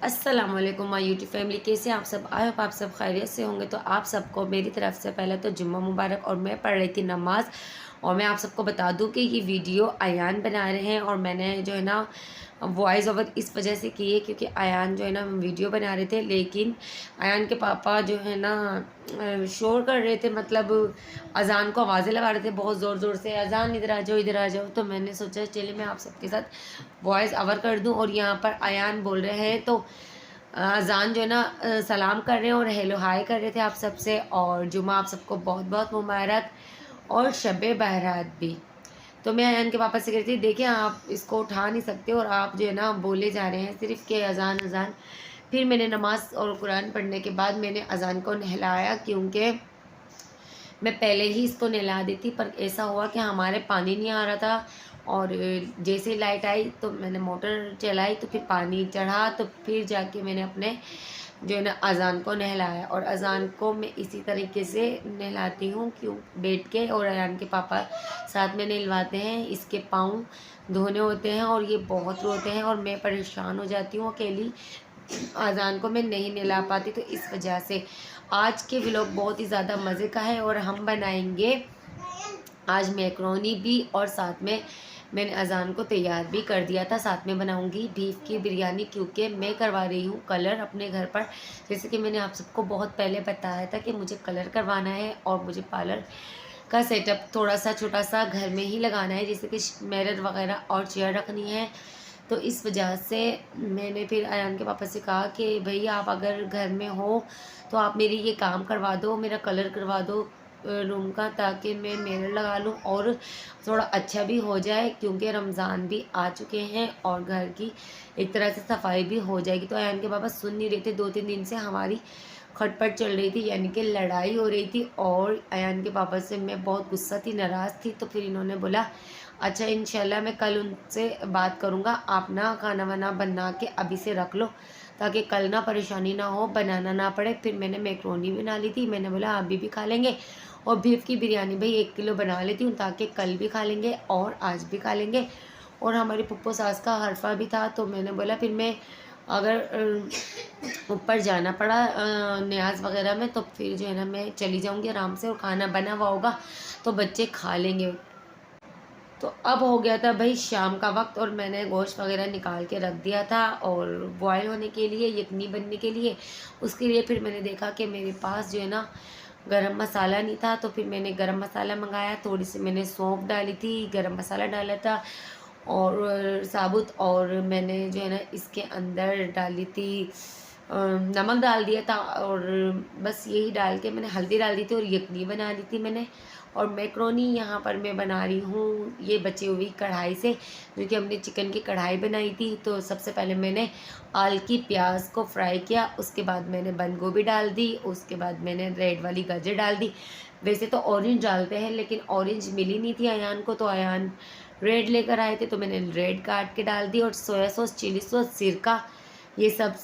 अस्सलाम वालेकुम my YouTube family, कैसे हैं आप सब। आई होप आप सब खैरियत से होंगे। तो आप सबको मेरी तरफ से पहले तो जुम्मा मुबारक। और मैं पढ़ रही थी नमाज़। और मैं आप सबको बता दूं कि ये वीडियो अयान बना रहे हैं और मैंने जो है ना वॉइस ओवर इस वजह से की है क्योंकि अयान जो है ना वीडियो बना रहे थे, लेकिन अयान के पापा जो है ना शोर कर रहे थे, मतलब अजान को आवाज़ें लगा रहे थे बहुत ज़ोर ज़ोर से, अजान इधर आ जाओ इधर आ जाओ। तो मैंने सोचा चलिए मैं आप सबके साथ वॉइस ओवर कर दूं। और यहाँ पर अयान बोल रहे हैं तो अजान जो है ना सलाम कर रहे हैं और हेलो हाय कर रहे थे आप सबसे। और जुमा आप सबको बहुत बहुत मुबारक और शब बारात भी। तो मैं अयान के पापा से कह रही थी देखिए आप इसको उठा नहीं सकते और आप जो है ना बोले जा रहे हैं सिर्फ के अजान अजान। फिर मैंने नमाज और कुरान पढ़ने के बाद मैंने अजान को नहलाया, क्योंकि मैं पहले ही इसको नहला दी थी, पर ऐसा हुआ कि हमारे पानी नहीं आ रहा था। और जैसे ही लाइट आई तो मैंने मोटर चलाई तो फिर पानी चढ़ा, तो फिर जाके मैंने अपने जो है ना अजान को नहलाया। और अजान को मैं इसी तरीके से नहलाती हूँ, क्यों बैठ के, और अयान के पापा साथ में नहलवाते हैं। इसके पाँव धोने होते हैं और ये बहुत रोते हैं और मैं परेशान हो जाती हूँ अकेली, अजान को मैं नहीं नहला पाती। तो इस वजह से आज के व्लॉग बहुत ही ज़्यादा मज़े का है। और हम बनाएंगे आज मैक्रोनी भी, और साथ में मैंने अजान को तैयार भी कर दिया था, साथ में बनाऊंगी बीफ की बिरयानी, क्योंकि मैं करवा रही हूँ कलर अपने घर पर। जैसे कि मैंने आप सबको बहुत पहले बताया था कि मुझे कलर करवाना है और मुझे पार्लर का सेटअप थोड़ा सा छोटा सा घर में ही लगाना है, जैसे कि मिरर वगैरह और चेयर रखनी है। तो इस वजह से मैंने फिर अयान के पापा से कहा कि भैया आप अगर घर में हो तो आप मेरी ये काम करवा दो, मेरा कलर करवा दो रूम का, ताकि मैं मिरर लगा लूँ और थोड़ा अच्छा भी हो जाए, क्योंकि रमज़ान भी आ चुके हैं और घर की एक तरह से सफाई भी हो जाएगी। तो अयान के पापा सुन नहीं रहे थे, 2-3 दिन से हमारी खटपट चल रही थी, यानी कि लड़ाई हो रही थी। और अयान के पापा से मैं बहुत गुस्सा थी, नाराज़ थी। तो फिर इन्होंने बोला अच्छा इंशाल्लाह मैं कल उनसे बात करूँगा, आप ना खाना वाना बना के अभी से रख लो, ताकि कल ना परेशानी ना हो, बनाना ना पड़े। फिर मैंने मैक्रोनी बना ली थी, मैंने बोला अभी भी खा लेंगे। और बीफ की बिरयानी भाई 1 किलो बना लेती हूँ, ताकि कल भी खा लेंगे और आज भी खा लेंगे। और हमारी पुप्पो सास का हरफा भी था, तो मैंने बोला फिर मैं अगर ऊपर जाना पड़ा न्याज वगैरह में, तो फिर जो है ना मैं चली जाऊँगी आराम से, और खाना बना हुआ होगा तो बच्चे खा लेंगे। तो अब हो गया था भाई शाम का वक्त, और मैंने गोश्त वगैरह निकाल के रख दिया था और बॉयल होने के लिए, यखनी बनने के लिए। उसके लिए फिर मैंने देखा कि मेरे पास जो है ना गरम मसाला नहीं था, तो फिर मैंने गरम मसाला मंगाया, थोड़ी सी मैंने सौंफ डाली थी, गरम मसाला डाला था और साबुत। और मैंने जो है ना इसके अंदर डाली थी नमक डाल दिया था, और बस यही डाल के मैंने हल्दी डाल दी थी और यखनी बना ली थी मैंने। और मैक्रोनी यहाँ पर मैं बना रही हूँ ये बची हुई कढ़ाई से, क्योंकि हमने चिकन की कढ़ाई बनाई थी। तो सबसे पहले मैंने आल की प्याज को फ्राई किया, उसके बाद मैंने बंद गोभी डाल दी, उसके बाद मैंने रेड वाली गाजर डाल दी। वैसे तो ऑरेंज डालते हैं, लेकिन ऑरेंज मिली नहीं थी अयान को, तो अयान रेड लेकर आए थे, तो मैंने रेड काट के डाल दी। और सोया सॉस, चिली सॉस, सिरका, ये सब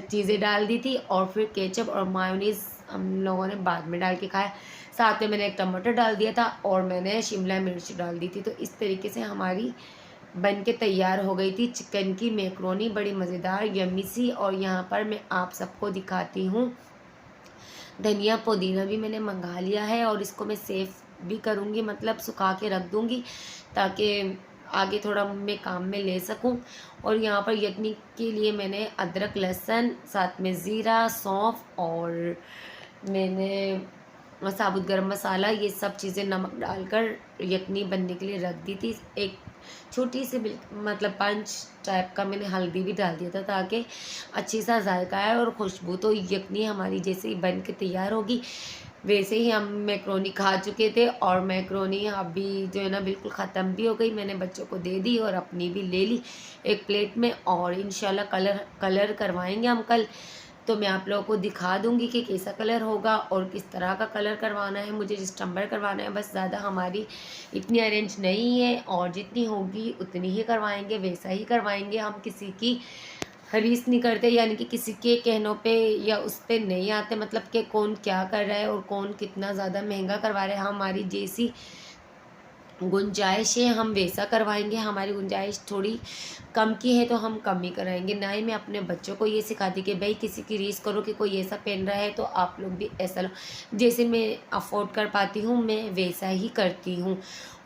चीज़ें डाल दी थी। और फिर केचप और मायोनीज़ हम लोगों ने बाद में डाल के खाया। साथ में मैंने एक टमाटर डाल दिया था और मैंने शिमला मिर्च डाल दी थी। तो इस तरीके से हमारी बन के तैयार हो गई थी चिकन की मैक्रोनी, बड़ी मज़ेदार यम्मी सी। और यहाँ पर मैं आप सबको दिखाती हूँ धनिया पुदीना भी मैंने मंगा लिया है, और इसको मैं सेव भी करूँगी, मतलब सुखा के रख दूँगी, ताकि आगे थोड़ा मैं काम में ले सकूँ। और यहाँ पर यखनी के लिए मैंने अदरक लहसुन, साथ में ज़ीरा, सौंफ, और मैंने साबुत गरम मसाला, ये सब चीज़ें नमक डालकर यखनी बनने के लिए रख दी थी। एक छोटी सी मतलब पंच टाइप का मैंने हल्दी भी डाल दिया था, ताकि अच्छी सा जायका आए और खुशबू। तो यखनी हमारी जैसे ही बन के तैयार होगी, वैसे ही हम मैक्रोनी खा चुके थे। और मैक्रोनी अभी जो है ना बिल्कुल ख़त्म भी हो गई, मैंने बच्चों को दे दी और अपनी भी ले ली एक प्लेट में। और इंशाल्लाह कलर करवाएंगे हम कल, तो मैं आप लोगों को दिखा दूंगी कि कैसा कलर होगा और किस तरह का कलर करवाना है, मुझे जिस टम्बर करवाना है। बस ज़्यादा हमारी इतनी अरेंज नहीं है, और जितनी होगी उतनी ही करवाएंगे, वैसा ही करवाएंगे। हम किसी की हरीस नहीं करते, यानी कि किसी के कहनों पे या उस पे नहीं आते, मतलब कि कौन क्या कर रहा है और कौन कितना ज़्यादा महंगा करवा रहा है। हमारी जैसी गुंजाइश है हम वैसा करवाएंगे, हमारी गुंजाइश थोड़ी कम की है तो हम कम ही कराएंगे। ना ही मैं अपने बच्चों को ये सिखाती कि भाई किसी की रीस करो कि कोई ऐसा पहन रहा है तो आप लोग भी ऐसा लो। जैसे मैं अफोर्ड कर पाती हूँ मैं वैसा ही करती हूँ।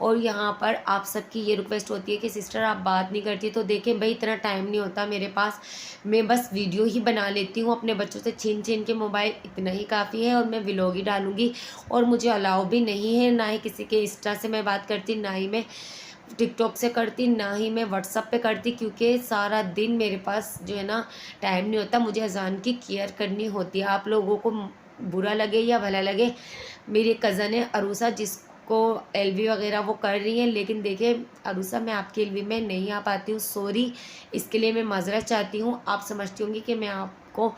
और यहाँ पर आप सबकी ये रिक्वेस्ट होती है कि सिस्टर आप बात नहीं करती, तो देखें भाई इतना टाइम नहीं होता मेरे पास, मैं बस वीडियो ही बना लेती हूँ अपने बच्चों से छीन छीन के मोबाइल, इतना ही काफ़ी है। और मैं व्लॉग ही डालूँगी, और मुझे अलाउ भी नहीं है, ना ही किसी के इंस्टा से मैं बात करती, ना ही मैं टिकटॉक से करती, ना ही मैं व्हाट्सअप पे करती, क्योंकि सारा दिन मेरे पास जो है ना टाइम नहीं होता, मुझे अजान की केयर करनी होती है। आप लोगों को बुरा लगे या भला लगे, मेरी कज़न है अरूसा जिसको एलवी वगैरह वो कर रही हैं, लेकिन देखिए अरूसा मैं आपकी एलवी में नहीं आ पाती हूँ, सॉरी, इसके लिए मैं माजरत चाहती हूँ। आप समझती होंगी कि मैं आपको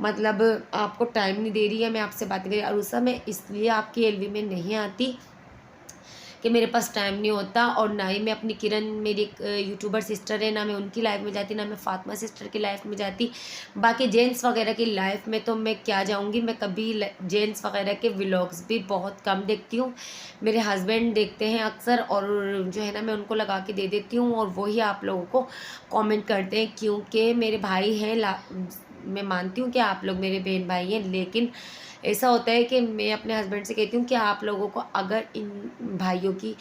मतलब आपको टाइम नहीं दे रही है, मैं आपसे बात करी अरूसा, मैं इसलिए आपकी एलवी में नहीं आती कि मेरे पास टाइम नहीं होता। और ना ही मैं अपनी किरण मेरी एक यूट्यूबर सिस्टर है, ना मैं उनकी लाइफ में जाती, ना मैं फातिमा सिस्टर की लाइफ में जाती। बाकी जेंट्स वगैरह की लाइफ में तो मैं क्या जाऊंगी, मैं कभी जेंट्स वगैरह के व्लॉग्स भी बहुत कम देखती हूँ। मेरे हस्बैंड देखते हैं अक्सर, और जो है ना मैं उनको लगा के दे देती हूँ, और वही आप लोगों को कॉमेंट करते हैं, क्योंकि मेरे भाई हैं। मैं मानती हूँ कि आप लोग मेरे बहन भाई हैं, लेकिन ऐसा होता है कि मैं अपने हस्बैंड से कहती हूँ कि आप लोगों को अगर इन भाइयों की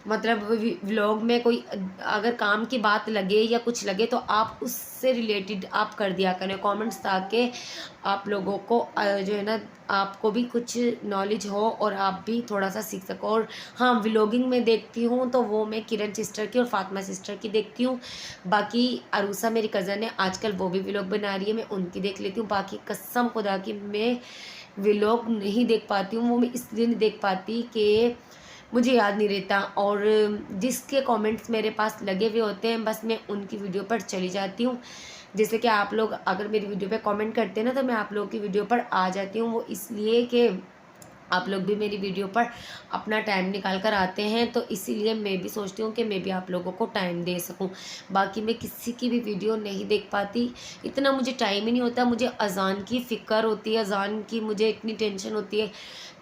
मतलब व्लॉग में कोई अगर काम की बात लगे या कुछ लगे तो आप उससे रिलेटेड आप कर दिया करें कमेंट्स, ताकि आप लोगों को जो है ना आपको भी कुछ नॉलेज हो और आप भी थोड़ा सा सीख सको। और हाँ, व्लॉगिंग में देखती हूँ तो वो मैं किरण सिस्टर की और फातिमा सिस्टर की देखती हूँ। बाकी अरूसा मेरी कज़न है, आजकल वो भी व्लॉग बना रही है, मैं उनकी देख लेती हूँ। बाकी कसम खुदा की मैं व्लॉग नहीं देख पाती हूँ, वो मैं इसलिए नहीं देख पाती कि मुझे याद नहीं रहता, और जिसके कमेंट्स मेरे पास लगे हुए होते हैं बस मैं उनकी वीडियो पर चली जाती हूँ। जैसे कि आप लोग अगर मेरी वीडियो पे कमेंट करते हैं ना तो मैं आप लोगों की वीडियो पर आ जाती हूँ, वो इसलिए कि आप लोग भी मेरी वीडियो पर अपना टाइम निकाल कर आते हैं, तो इसीलिए मैं भी सोचती हूँ कि मैं भी आप लोगों को टाइम दे सकूँ। बाकी मैं किसी की भी वीडियो नहीं देख पाती, इतना मुझे टाइम ही नहीं होता। मुझे अज़ान की फ़िक्र होती है, अज़ान की मुझे इतनी टेंशन होती है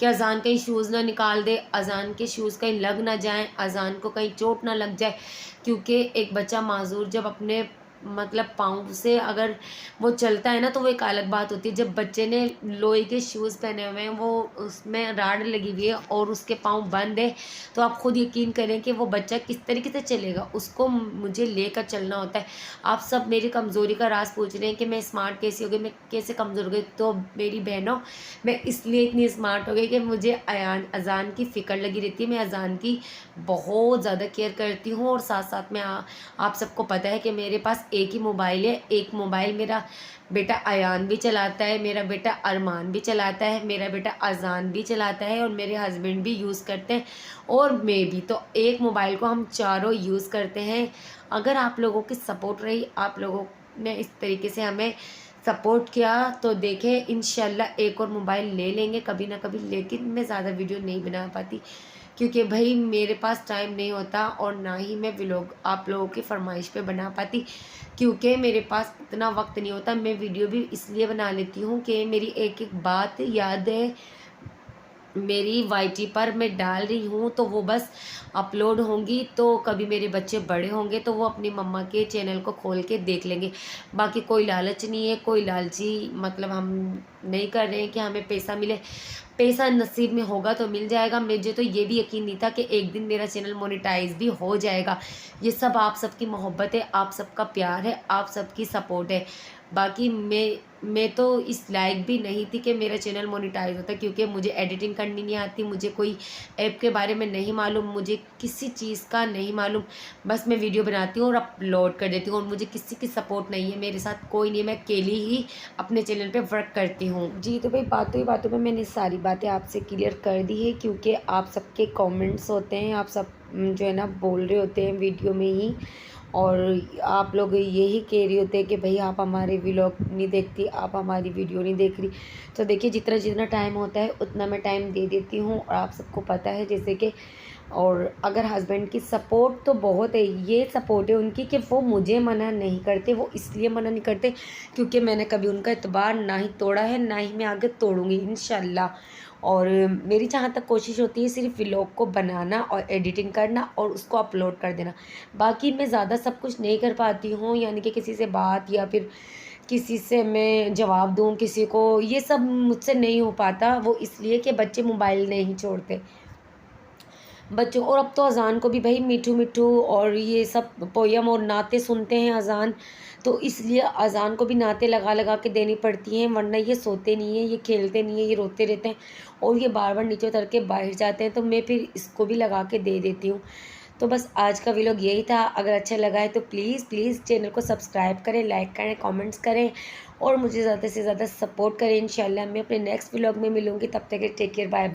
कि अज़ान कहीं शूज़ ना निकाल दे, अज़ान के शूज़ कहीं लग ना जाएँ, अज़ान को कहीं चोट ना लग जाए। क्योंकि एक बच्चा माजूर जब अपने मतलब पाँव से अगर वो चलता है ना तो वो एक अलग बात होती है। जब बच्चे ने लोहे के शूज़ पहने हुए हैं, वो उसमें राड लगी हुई है और उसके पाँव बंद है, तो आप खुद यकीन करें कि वो बच्चा किस तरीके से चलेगा, उसको मुझे लेकर चलना होता है। आप सब मेरी कमज़ोरी का राज पूछ रहे हैं कि मैं स्मार्ट कैसे हो गई, मैं कैसे कमज़ोर हो गई। तो मेरी बहनों, मैं इसलिए इतनी स्मार्ट हो गई कि मुझे अज़ान की फ़िक्र लगी रहती है, मैं अज़ान की बहुत ज़्यादा केयर करती हूँ। और साथ साथ में आप सबको पता है कि मेरे पास एक ही मोबाइल है, एक मोबाइल मेरा बेटा अयान भी चलाता है, मेरा बेटा अरमान भी चलाता है, मेरा बेटा अजान भी चलाता है, और मेरे हस्बैंड भी यूज़ करते हैं, और मैं भी। तो एक मोबाइल को हम चारों यूज़ करते हैं। अगर आप लोगों की सपोर्ट रही, आप लोगों ने इस तरीके से हमें सपोर्ट किया, तो देखें इंशाल्लाह एक और मोबाइल ले लेंगे कभी ना कभी। लेकिन मैं ज़्यादा वीडियो नहीं बना पाती क्योंकि भाई मेरे पास टाइम नहीं होता, और ना ही मैं व्लॉग आप लोगों की फरमाइश पे बना पाती, क्योंकि मेरे पास इतना वक्त नहीं होता। मैं वीडियो भी इसलिए बना लेती हूँ कि मेरी एक एक बात याद है, मेरी वाईटी पर मैं डाल रही हूँ तो वो बस अपलोड होंगी, तो कभी मेरे बच्चे बड़े होंगे तो वो अपनी मम्मा के चैनल को खोल के देख लेंगे। बाकी कोई लालच नहीं है, कोई लालची मतलब हम नहीं कर रहे हैं कि हमें पैसा मिले। पैसा नसीब में होगा तो मिल जाएगा। मुझे तो ये भी यकीन नहीं था कि एक दिन मेरा चैनल मोनेटाइज भी हो जाएगा। ये सब आप सबकी मोहब्बत है, आप सबका प्यार है, आप सबकी सपोर्ट है। बाकी मैं तो इस लायक भी नहीं थी कि मेरा चैनल मोनेटाइज होता, क्योंकि मुझे एडिटिंग करनी नहीं आती, मुझे कोई ऐप के बारे में नहीं मालूम, मुझे किसी चीज़ का नहीं मालूम। बस मैं वीडियो बनाती हूँ और अपलोड कर देती हूँ, और मुझे किसी की सपोर्ट नहीं है, मेरे साथ कोई नहीं है, मैं अकेली ही अपने चैनल पे वर्क करती हूँ। जी तो भाई बातों ही बातों में मैंने सारी बातें आपसे क्लियर कर दी है, क्योंकि आप सबके कमेंट्स होते हैं, आप सब जो है ना बोल रहे होते हैं वीडियो में ही, और आप लोग यही कह रहे होते हैं कि भाई आप हमारे व्लॉग नहीं देखती, आप हमारी वीडियो नहीं देख रही। तो देखिए जितना जितना टाइम होता है उतना मैं टाइम दे देती हूँ, और आप सबको पता है जैसे कि और अगर हस्बैंड की सपोर्ट तो बहुत है, ये सपोर्ट है उनकी कि वो मुझे मना नहीं करते। वो इसलिए मना नहीं करते क्योंकि मैंने कभी उनका एतबार ना ही तोड़ा है, ना ही मैं आगे तोड़ूँगी इंशाल्लाह। और मेरी जहाँ तक कोशिश होती है सिर्फ़ व्लॉग को बनाना और एडिटिंग करना और उसको अपलोड कर देना। बाकी मैं ज़्यादा सब कुछ नहीं कर पाती हूँ, यानी कि किसी से बात या फिर किसी से मैं जवाब दूँ किसी को, ये सब मुझसे नहीं हो पाता। वो इसलिए कि बच्चे मोबाइल नहीं छोड़ते। बच्चों और अब तो अज़ान को भी भाई मिठू मिठू और ये सब पोयम और नाते सुनते हैं अज़ान, तो इसलिए अज़ान को भी नाते लगा लगा के देनी पड़ती हैं, वरना ये सोते नहीं हैं, ये खेलते नहीं हैं, ये रोते रहते हैं और ये बार बार नीचे उतर के बाहर जाते हैं, तो मैं फिर इसको भी लगा के दे देती हूँ। तो बस आज का व्लॉग यही था। अगर अच्छा लगा है तो प्लीज़ प्लीज़ चैनल को सब्सक्राइब करें, लाइक करें, कमेंट्स करें और मुझे ज़्यादा से ज़्यादा सपोर्ट करें। इंशाल्लाह मैं अपने नेक्स्ट व्लॉग में मिलूँगी, तब तक के टेक केयर, बाय।